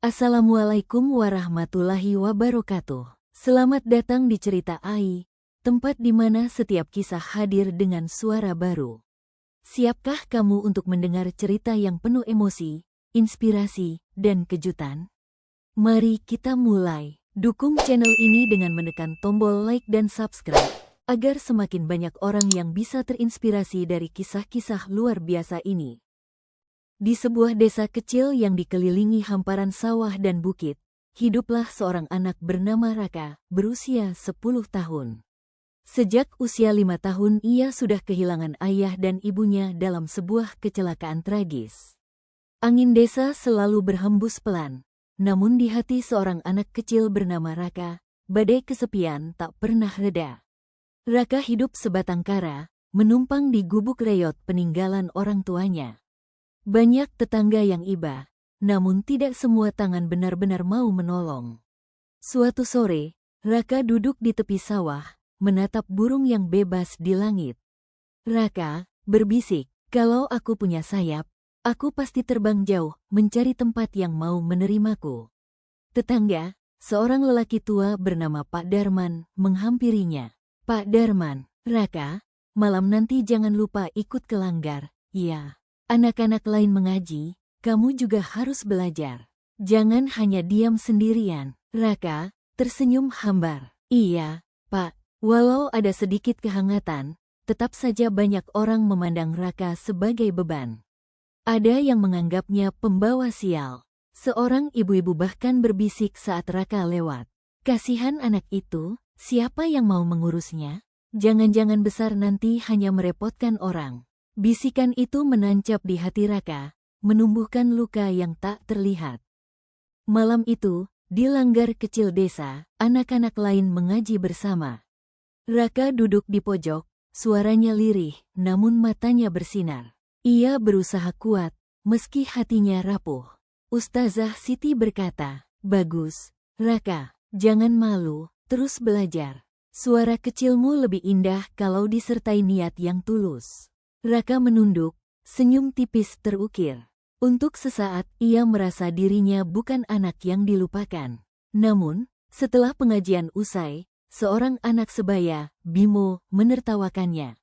Assalamualaikum warahmatullahi wabarakatuh. Selamat datang di Cerita Ai, tempat di mana setiap kisah hadir dengan suara baru. Siapkah kamu untuk mendengar cerita yang penuh emosi, inspirasi, dan kejutan? Mari kita mulai. Dukung channel ini dengan menekan tombol like dan subscribe, agar semakin banyak orang yang bisa terinspirasi dari kisah-kisah luar biasa ini. Di sebuah desa kecil yang dikelilingi hamparan sawah dan bukit, hiduplah seorang anak bernama Raka, berusia 10 tahun. Sejak usia 5 tahun ia sudah kehilangan ayah dan ibunya dalam sebuah kecelakaan tragis. Angin desa selalu berhembus pelan, namun di hati seorang anak kecil bernama Raka, badai kesepian tak pernah reda. Raka hidup sebatang kara, menumpang di gubuk reyot peninggalan orang tuanya. Banyak tetangga yang iba, namun tidak semua tangan benar-benar mau menolong. Suatu sore, Raka duduk di tepi sawah, menatap burung yang bebas di langit. Raka berbisik, "Kalau aku punya sayap, aku pasti terbang jauh, mencari tempat yang mau menerimaku." Tetangga, seorang lelaki tua bernama Pak Darman, menghampirinya. "Pak Darman, Raka, malam nanti jangan lupa ikut ke langgar, ya. Anak-anak lain mengaji, kamu juga harus belajar. Jangan hanya diam sendirian." Raka tersenyum hambar. "Iya, Pak." Walau ada sedikit kehangatan, tetap saja banyak orang memandang Raka sebagai beban. Ada yang menganggapnya pembawa sial. Seorang ibu-ibu bahkan berbisik saat Raka lewat. "Kasihan anak itu, siapa yang mau mengurusnya? Jangan-jangan besar nanti hanya merepotkan orang." Bisikan itu menancap di hati Raka, menumbuhkan luka yang tak terlihat. Malam itu, di langgar kecil desa, anak-anak lain mengaji bersama. Raka duduk di pojok, suaranya lirih, namun matanya bersinar. Ia berusaha kuat, meski hatinya rapuh. Ustazah Siti berkata, "Bagus, Raka, jangan malu, terus belajar. Suara kecilmu lebih indah kalau disertai niat yang tulus." Raka menunduk, senyum tipis terukir. Untuk sesaat ia merasa dirinya bukan anak yang dilupakan. Namun, setelah pengajian usai, seorang anak sebaya, Bimo, menertawakannya.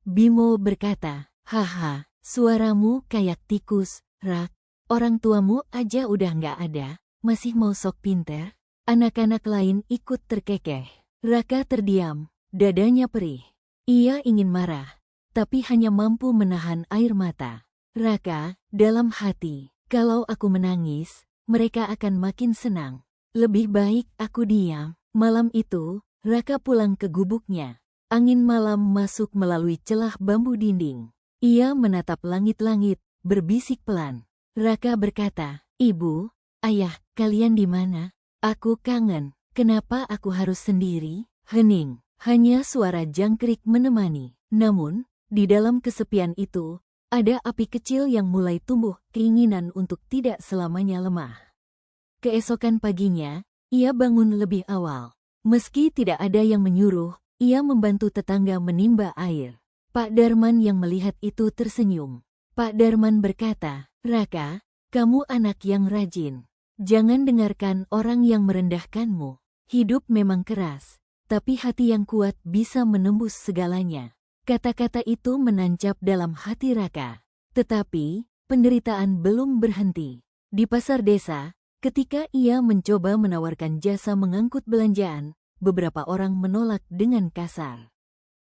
Bimo berkata, "Haha, suaramu kayak tikus, Rak. Orang tuamu aja udah nggak ada, masih mau sok pinter?" Anak-anak lain ikut terkekeh. Raka terdiam, dadanya perih. Ia ingin marah, tapi hanya mampu menahan air mata. "Raka, dalam hati, kalau aku menangis, mereka akan makin senang. Lebih baik aku diam." Malam itu, Raka pulang ke gubuknya. Angin malam masuk melalui celah bambu dinding. Ia menatap langit-langit, berbisik pelan. Raka berkata, "Ibu, ayah, kalian di mana? Aku kangen. Kenapa aku harus sendiri?" Hening, hanya suara jangkrik menemani. Namun, di dalam kesepian itu, ada api kecil yang mulai tumbuh, keinginan untuk tidak selamanya lemah. Keesokan paginya, ia bangun lebih awal. Meski tidak ada yang menyuruh, ia membantu tetangga menimba air. Pak Darman yang melihat itu tersenyum. Pak Darman berkata, "Raka, kamu anak yang rajin. Jangan dengarkan orang yang merendahkanmu. Hidup memang keras, tapi hati yang kuat bisa menembus segalanya." Kata-kata itu menancap dalam hati Raka. Tetapi, penderitaan belum berhenti. Di pasar desa, ketika ia mencoba menawarkan jasa mengangkut belanjaan, beberapa orang menolak dengan kasar.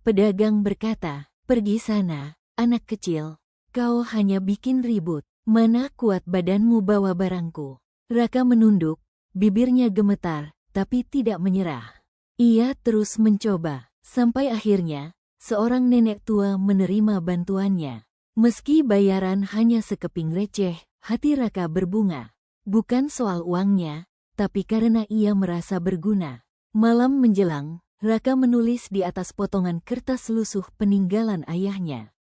Pedagang berkata, "Pergi sana, anak kecil. Kau hanya bikin ribut. Mana kuat badanmu bawa barangku." Raka menunduk, bibirnya gemetar, tapi tidak menyerah. Ia terus mencoba, sampai akhirnya seorang nenek tua menerima bantuannya. Meski bayaran hanya sekeping receh, hati Raka berbunga. Bukan soal uangnya, tapi karena ia merasa berguna. Malam menjelang, Raka menulis di atas potongan kertas lusuh peninggalan ayahnya.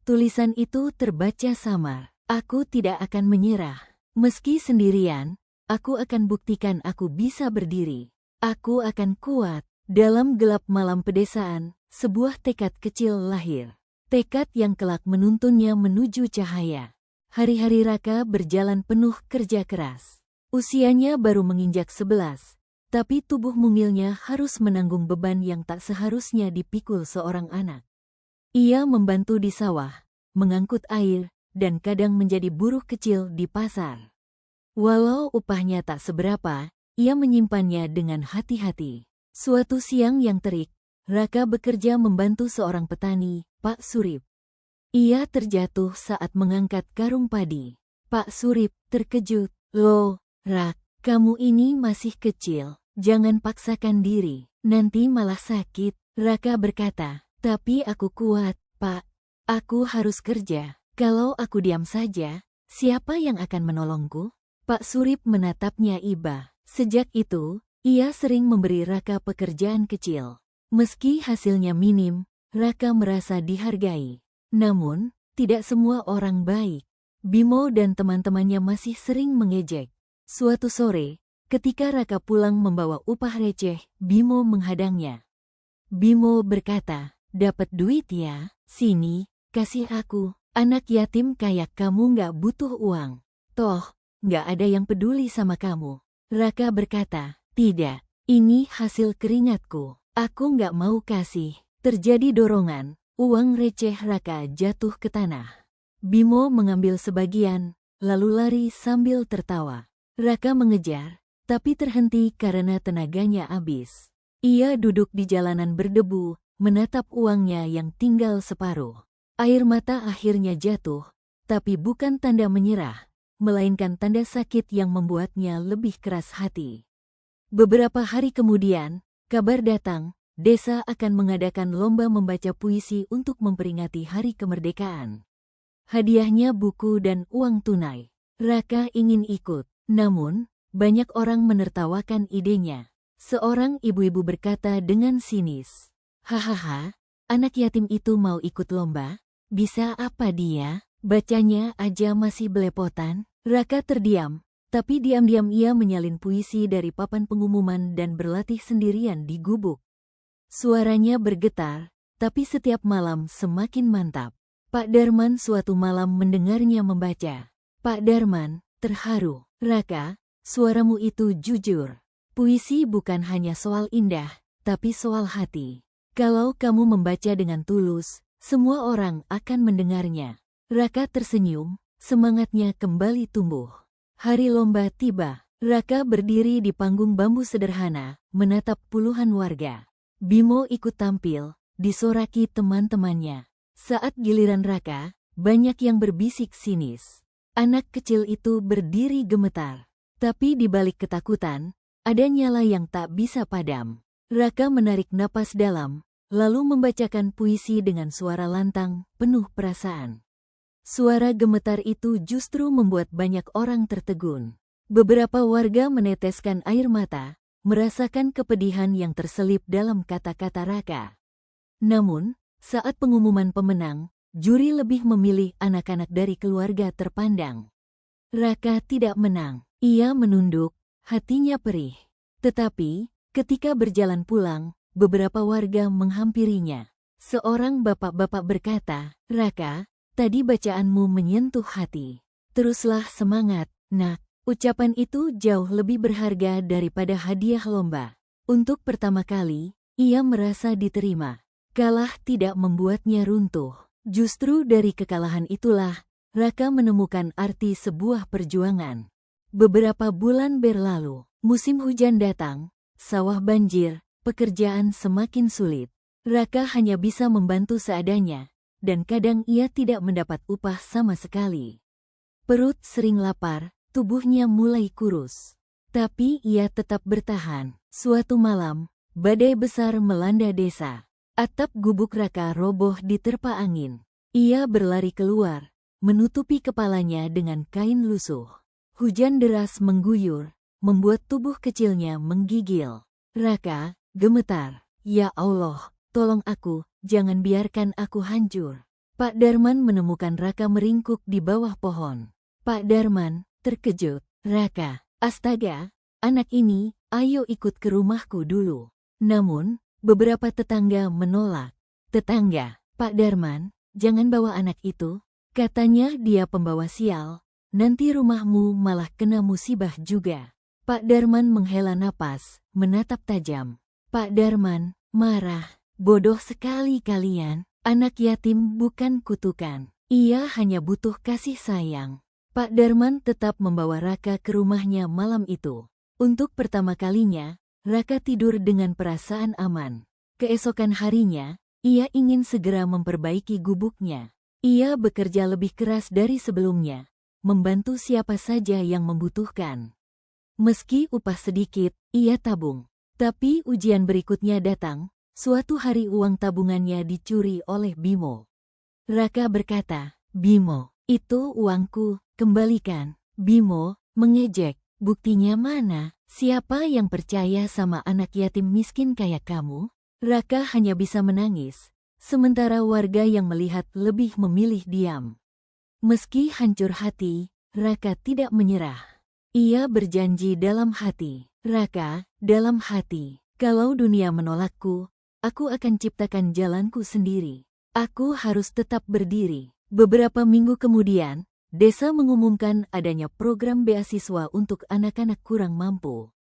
Tulisan itu terbaca samar, "Aku tidak akan menyerah. Meski sendirian, aku akan buktikan aku bisa berdiri. Aku akan kuat." Dalam gelap malam pedesaan, sebuah tekad kecil lahir. Tekad yang kelak menuntunnya menuju cahaya. Hari-hari Raka berjalan penuh kerja keras. Usianya baru menginjak 11, tapi tubuh mungilnya harus menanggung beban yang tak seharusnya dipikul seorang anak. Ia membantu di sawah, mengangkut air, dan kadang menjadi buruh kecil di pasar. Walau upahnya tak seberapa, ia menyimpannya dengan hati-hati. Suatu siang yang terik, Raka bekerja membantu seorang petani, Pak Surip. Ia terjatuh saat mengangkat karung padi. Pak Surip terkejut. "Loh, Rak, kamu ini masih kecil. Jangan paksakan diri, nanti malah sakit." Raka berkata, "Tapi aku kuat, Pak. Aku harus kerja. Kalau aku diam saja, siapa yang akan menolongku?" Pak Surip menatapnya iba. Sejak itu, ia sering memberi Raka pekerjaan kecil. Meski hasilnya minim, Raka merasa dihargai. Namun, tidak semua orang baik. Bimo dan teman-temannya masih sering mengejek. Suatu sore, ketika Raka pulang membawa upah receh, Bimo menghadangnya. Bimo berkata, "Dapat duit ya? Sini, kasih aku. Anak yatim kayak kamu nggak butuh uang. Toh, nggak ada yang peduli sama kamu." Raka berkata, "Tidak, ini hasil keringatku. Aku nggak mau kasih." Terjadi dorongan. Uang receh Raka jatuh ke tanah. Bimo mengambil sebagian, lalu lari sambil tertawa. Raka mengejar, tapi terhenti karena tenaganya habis. Ia duduk di jalanan berdebu, menatap uangnya yang tinggal separuh. Air mata akhirnya jatuh, tapi bukan tanda menyerah, melainkan tanda sakit yang membuatnya lebih keras hati. Beberapa hari kemudian, kabar datang. Desa akan mengadakan lomba membaca puisi untuk memperingati Hari Kemerdekaan. Hadiahnya buku dan uang tunai. Raka ingin ikut, namun banyak orang menertawakan idenya. Seorang ibu-ibu berkata dengan sinis, "Hahaha, anak yatim itu mau ikut lomba? Bisa apa dia? Bacanya aja masih belepotan." Raka terdiam, tapi diam-diam ia menyalin puisi dari papan pengumuman dan berlatih sendirian di gubuk. Suaranya bergetar, tapi setiap malam semakin mantap. Pak Darman suatu malam mendengarnya membaca. Pak Darman terharu. "Raka, suaramu itu jujur. Puisi bukan hanya soal indah, tapi soal hati. Kalau kamu membaca dengan tulus, semua orang akan mendengarnya." Raka tersenyum, semangatnya kembali tumbuh. Hari lomba tiba. Raka berdiri di panggung bambu sederhana, menatap puluhan warga. Bimo ikut tampil, disoraki teman-temannya. Saat giliran Raka, banyak yang berbisik sinis. Anak kecil itu berdiri gemetar. Tapi di balik ketakutan, ada nyala yang tak bisa padam. Raka menarik napas dalam, lalu membacakan puisi dengan suara lantang, penuh perasaan. Suara gemetar itu justru membuat banyak orang tertegun. Beberapa warga meneteskan air mata, merasakan kepedihan yang terselip dalam kata-kata Raka. Namun, saat pengumuman pemenang, juri lebih memilih anak-anak dari keluarga terpandang. Raka tidak menang. Ia menunduk, hatinya perih. Tetapi, ketika berjalan pulang, beberapa warga menghampirinya. Seorang bapak-bapak berkata, "Raka, tadi bacaanmu menyentuh hati. Teruslah semangat, nak." Ucapan itu jauh lebih berharga daripada hadiah lomba. Untuk pertama kali, ia merasa diterima. Kalah tidak membuatnya runtuh. Justru dari kekalahan itulah, Raka menemukan arti sebuah perjuangan. Beberapa bulan berlalu, musim hujan datang, sawah banjir, pekerjaan semakin sulit. Raka hanya bisa membantu seadanya, dan kadang ia tidak mendapat upah sama sekali. Perut sering lapar, tubuhnya mulai kurus. Tapi ia tetap bertahan. Suatu malam, badai besar melanda desa. Atap gubuk Raka roboh diterpa angin. Ia berlari keluar, menutupi kepalanya dengan kain lusuh. Hujan deras mengguyur, membuat tubuh kecilnya menggigil. Raka gemetar. "Ya Allah, tolong aku, jangan biarkan aku hancur." Pak Darman menemukan Raka meringkuk di bawah pohon. Pak Darman terkejut. "Raka, astaga, anak ini, ayo ikut ke rumahku dulu." Namun, beberapa tetangga menolak. "Tetangga, Pak Darman, jangan bawa anak itu," katanya dia pembawa sial. nanti rumahmu malah kena musibah juga. Pak Darman menghela napas, menatap tajam. Pak Darman marah. Bodoh sekali kalian, anak yatim bukan kutukan. Ia hanya butuh kasih sayang. Pak Darman tetap membawa Raka ke rumahnya malam itu. Untuk pertama kalinya, Raka tidur dengan perasaan aman. Keesokan harinya, ia ingin segera memperbaiki gubuknya. Ia bekerja lebih keras dari sebelumnya, membantu siapa saja yang membutuhkan. Meski upah sedikit, ia tabung. Tapi ujian berikutnya datang. Suatu hari uang tabungannya dicuri oleh Bimo. Raka berkata, "Bimo, itu uangku, kembalikan." Bimo mengejek, "Buktinya mana? Siapa yang percaya sama anak yatim miskin kayak kamu?" Raka hanya bisa menangis, sementara warga yang melihat lebih memilih diam. Meski hancur hati, Raka tidak menyerah. Ia berjanji dalam hati, "Raka, dalam hati, kalau dunia menolakku, aku akan ciptakan jalanku sendiri. Aku harus tetap berdiri." Beberapa minggu kemudian, desa mengumumkan adanya program beasiswa untuk anak-anak kurang mampu.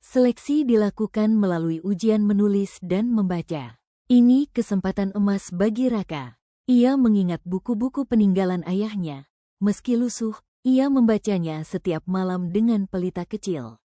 Seleksi dilakukan melalui ujian menulis dan membaca. Ini kesempatan emas bagi Raka. Ia mengingat buku-buku peninggalan ayahnya. Meski lusuh, ia membacanya setiap malam dengan pelita kecil.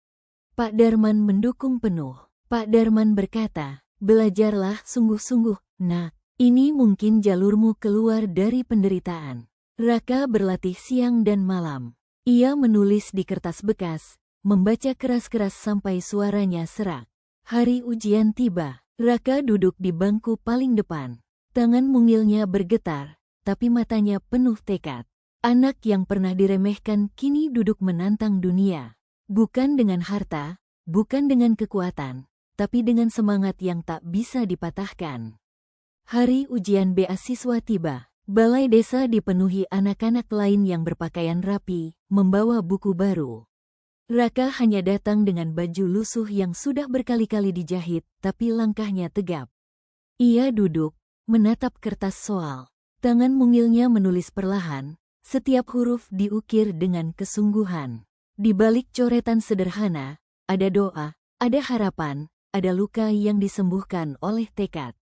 Pak Darman mendukung penuh. Pak Darman berkata, "Belajarlah sungguh-sungguh, nak. Ini mungkin jalurmu keluar dari penderitaan." Raka berlatih siang dan malam. Ia menulis di kertas bekas, membaca keras-keras sampai suaranya serak. Hari ujian tiba. Raka duduk di bangku paling depan. Tangan mungilnya bergetar, tapi matanya penuh tekad. Anak yang pernah diremehkan kini duduk menantang dunia. Bukan dengan harta, bukan dengan kekuatan, tapi dengan semangat yang tak bisa dipatahkan. Hari ujian beasiswa tiba. Balai desa dipenuhi anak-anak lain yang berpakaian rapi, membawa buku baru. Raka hanya datang dengan baju lusuh yang sudah berkali-kali dijahit, tapi langkahnya tegap. Ia duduk, menatap kertas soal. Tangan mungilnya menulis perlahan, setiap huruf diukir dengan kesungguhan. Di balik coretan sederhana, ada doa, ada harapan, ada luka yang disembuhkan oleh tekad.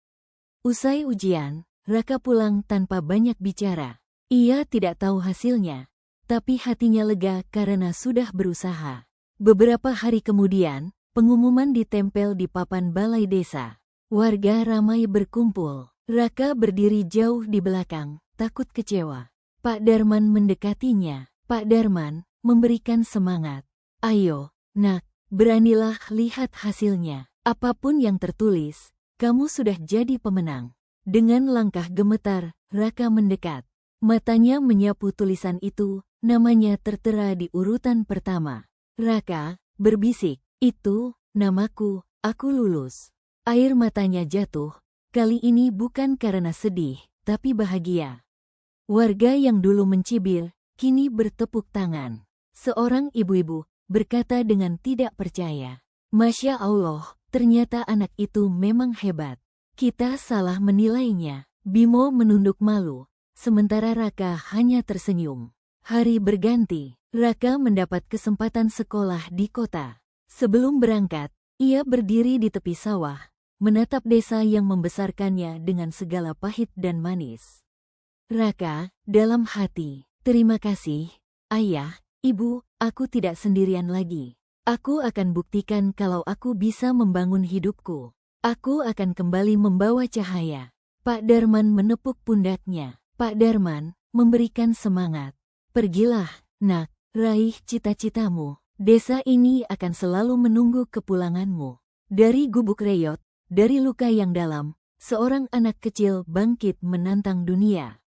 Usai ujian, Raka pulang tanpa banyak bicara. Ia tidak tahu hasilnya, tapi hatinya lega karena sudah berusaha. Beberapa hari kemudian, pengumuman ditempel di papan balai desa. Warga ramai berkumpul. Raka berdiri jauh di belakang, takut kecewa. Pak Darman mendekatinya. Pak Darman memberikan semangat. "Ayo, nak, beranilah lihat hasilnya. Apapun yang tertulis, kamu sudah jadi pemenang." Dengan langkah gemetar, Raka mendekat. Matanya menyapu tulisan itu, namanya tertera di urutan pertama. Raka berbisik, "Itu namaku, aku lulus." Air matanya jatuh, kali ini bukan karena sedih, tapi bahagia. Warga yang dulu mencibir, kini bertepuk tangan. Seorang ibu-ibu berkata dengan tidak percaya, "Masya Allah, ternyata anak itu memang hebat. Kita salah menilainya." Bimo menunduk malu, sementara Raka hanya tersenyum. Hari berganti, Raka mendapat kesempatan sekolah di kota. Sebelum berangkat, ia berdiri di tepi sawah, menatap desa yang membesarkannya dengan segala pahit dan manis. Raka, dalam hati, "Terima kasih, ayah, ibu, aku tidak sendirian lagi. Aku akan buktikan kalau aku bisa membangun hidupku. Aku akan kembali membawa cahaya." Pak Darman menepuk pundaknya. Pak Darman memberikan semangat. "Pergilah, nak, raih cita-citamu. Desa ini akan selalu menunggu kepulanganmu." Dari gubuk reyot, dari luka yang dalam, seorang anak kecil bangkit menantang dunia.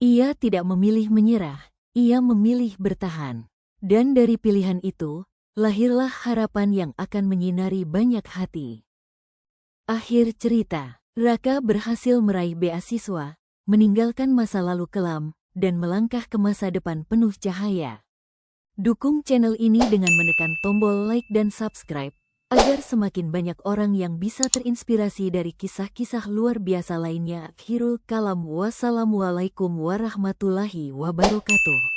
Ia tidak memilih menyerah, ia memilih bertahan. Dan dari pilihan itu, lahirlah harapan yang akan menyinari banyak hati. Akhir cerita, Raka berhasil meraih beasiswa, meninggalkan masa lalu kelam, dan melangkah ke masa depan penuh cahaya. Dukung channel ini dengan menekan tombol like dan subscribe, agar semakin banyak orang yang bisa terinspirasi dari kisah-kisah luar biasa lainnya. Akhirul kalam, wassalamualaikum warahmatullahi wabarakatuh.